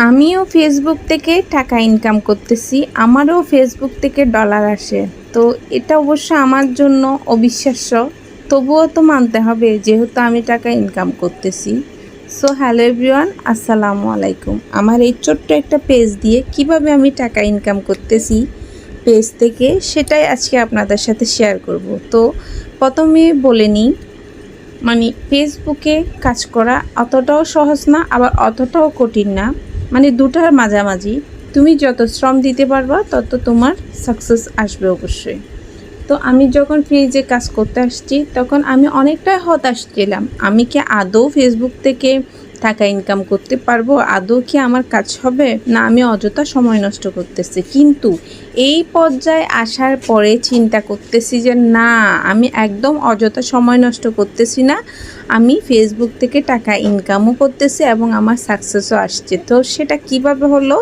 আমিও ফেসবুক থেকে টাকা ইনকাম করতেছি, আমারও ফেসবুক থেকে ডলার আসে। তো এটা অবশ্য আমার জন্য অবিশ্বাস্য, তবুও তো মানতে হবে যেহেতু আমি টাকা ইনকাম করতেছি। সো হ্যালো এভরিওয়ান, আসসালামু আলাইকুম। আমার এই ছোট্ট একটা পেজ দিয়ে কিভাবে আমি টাকা ইনকাম করতেছি পেজ থেকে, সেটাই আজকে আপনাদের সাথে শেয়ার করব। তো প্রথমে বলে নিই, মানে ফেসবুকে কাজ করা অতটাও সহজ না, আবার অতটাও কঠিন না, মানে দুটার মাঝামাঝি। তুমি যত শ্রম দিতে পারবা তত তোমার সাকসেস আসবে অবশ্যই। তো আমি যখন পেজে কাজ করতে আসছি তখন আমি অনেকটাই হতাশ ছিলাম। আমি কি আদৌ ফেসবুক থেকে টাকা ইনকাম করতে পারবো? আদৌ কি আমার কাজ হবে? না, আমি অযথা সময় নষ্ট করতেছি। কিন্তু এই পর্যায়ে আসার পরে চিন্তা করতেছি যে না, আমি একদম অযথা সময় নষ্ট করতেছি না, আমি ফেসবুক থেকে টাকা ইনকামও করতেছি এবং আমার সাকসেসও আসছে। তো সেটা কিভাবে হলো?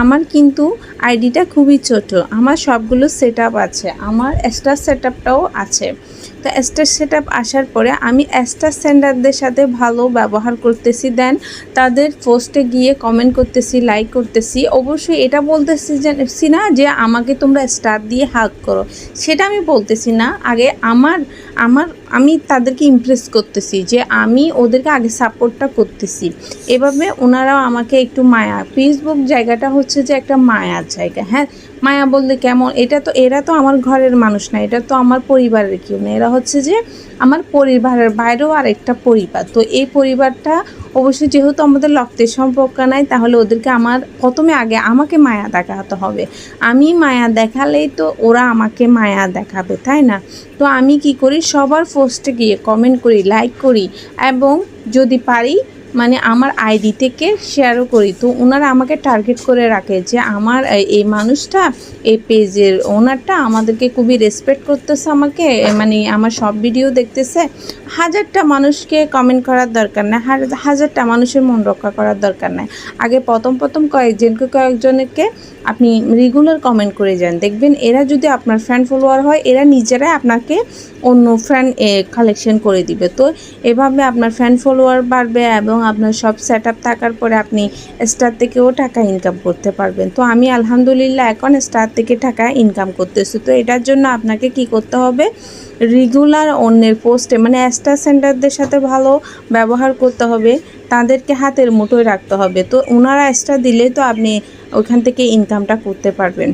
আমার কিন্তু আইডিটা খুবই ছোট, আমার সবগুলো সেট আপ আছে, আমার স্টার সেট আপটাও আছে। তো স্টার সেট আপ আসার পরে আমি স্টার সেন্ডারদের সাথে ভালো ব্যবহার করতেছি, দেন তাদের পোস্টে গিয়ে কমেন্ট করতেছি, লাইক করতেছি। অবশ্যই এটা বলতেছি না যে আমাকে তোমরা স্টার দিয়ে হাগ করো, সেটা আমি বলতেছি না। আগে আমি তাদেরকে ইমপ্রেস করতেছি যে আমি ওদেরকে আগে সাপোর্টটা করতেছি। এভাবে ওনারাও আমাকে একটু মায়া, ফেসবুক জায়গাটা হচ্ছে যে একটা মায়ার জায়গা। হ্যাঁ, মায়া বলতে কেমন, এরা তো আমার ঘরের মানুষ না, এটা তো আমার পরিবারের কেউ না, এরা হচ্ছে যে আমার পরিবারের বাইরেও আরেকটা পরিবার। তো এই পরিবারটা অবশ্যই যেহেতু আমাদের রক্তের সম্পর্ক নাই, তাহলে ওদেরকে আমার প্রথমে আগে আমাকে মায়া দেখাতে হবে। আমি মায়া দেখালেই তো ওরা আমাকে মায়া দেখাবে, তাই না? তো আমি কি করি, সবার পোস্টে গিয়ে কমেন্ট করি, লাইক করি এবং যদি পারি মানে আমার আইডি থেকে শেয়ারও করি। তো ওনারা আমাকে টার্গেট করে রাখে যে আমার এই মানুষটা, এই পেজের ওনারটা আমাদেরকে খুবই রেসপেক্ট করতেছে, আমাকে মানে আমার সব ভিডিও দেখতেছে। হাজারটা মানুষকে কমেন্ট করার দরকার নেই, হাজারটা মানুষের মন রক্ষা করার দরকার নেই। আগে প্রথম কয়েকজনকে আপনি রেগুলার কমেন্ট করে যান, দেখবেন এরা যদি আপনার ফ্রেন্ড ফলোয়ার হয়, এরা নিজেরাই আপনাকে অন্য ফ্রেন্ড কালেকশন করে দিবে। তো এভাবে আপনার ফ্রেন্ড ফলোয়ার বাড়বে এবং আপনার সব সেট আপ থাকার পরে আপনি স্টার থেকেও টাকা ইনকাম করতে পারবেন। তো আমি আলহামদুলিল্লাহ এখন স্টার থেকে টাকা ইনকাম করতেছি। তো এটার জন্য আপনাকে কি করতে হবে, রেগুলার অন্যের পোস্টে মানে স্টার সেন্টারদের সাথে ভালো ব্যবহার করতে হবে, তাদেরকে হাতের মুঠোয় রাখতে হবে। তো ওনারা স্টার দিলেই তো আপনি ওইখান থেকে ইনকামটা করতে পারবেন।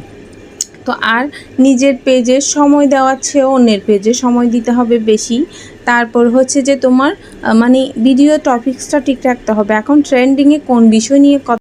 তো আর নিজের পেজে সময় দেওয়ার চেয়েও অন্যের পেজে সময় দিতে হবে বেশি। তারপর হচ্ছে যে তোমার মানে ভিডিও টপিক্সটা ঠিক রাখতে হবে। এখন ট্রেন্ডিংয়ে কোন বিষয় নিয়ে